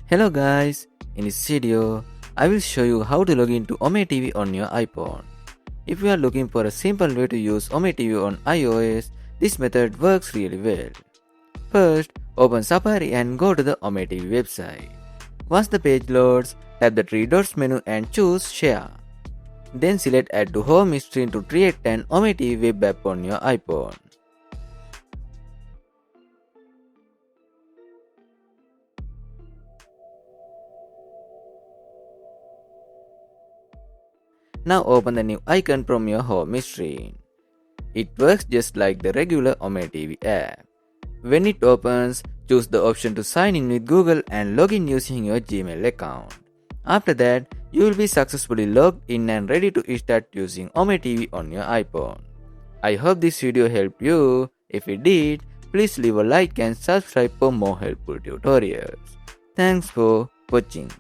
Hello guys, in this video, I will show you how to log into OmeTV on your iPhone. If you are looking for a simple way to use OmeTV on iOS, this method works really well. First, open Safari and go to the OmeTV website. Once the page loads, tap the three dots menu and choose Share. Then select Add to Home Screen to create an OmeTV web app on your iPhone. Now open the new icon from your home screen. It works just like the regular OmeTV app. When it opens, choose the option to sign in with Google and log in using your Gmail account. After that, you will be successfully logged in and ready to start using OmeTV on your iPhone. I hope this video helped you. If it did, please leave a like and subscribe for more helpful tutorials. Thanks for watching.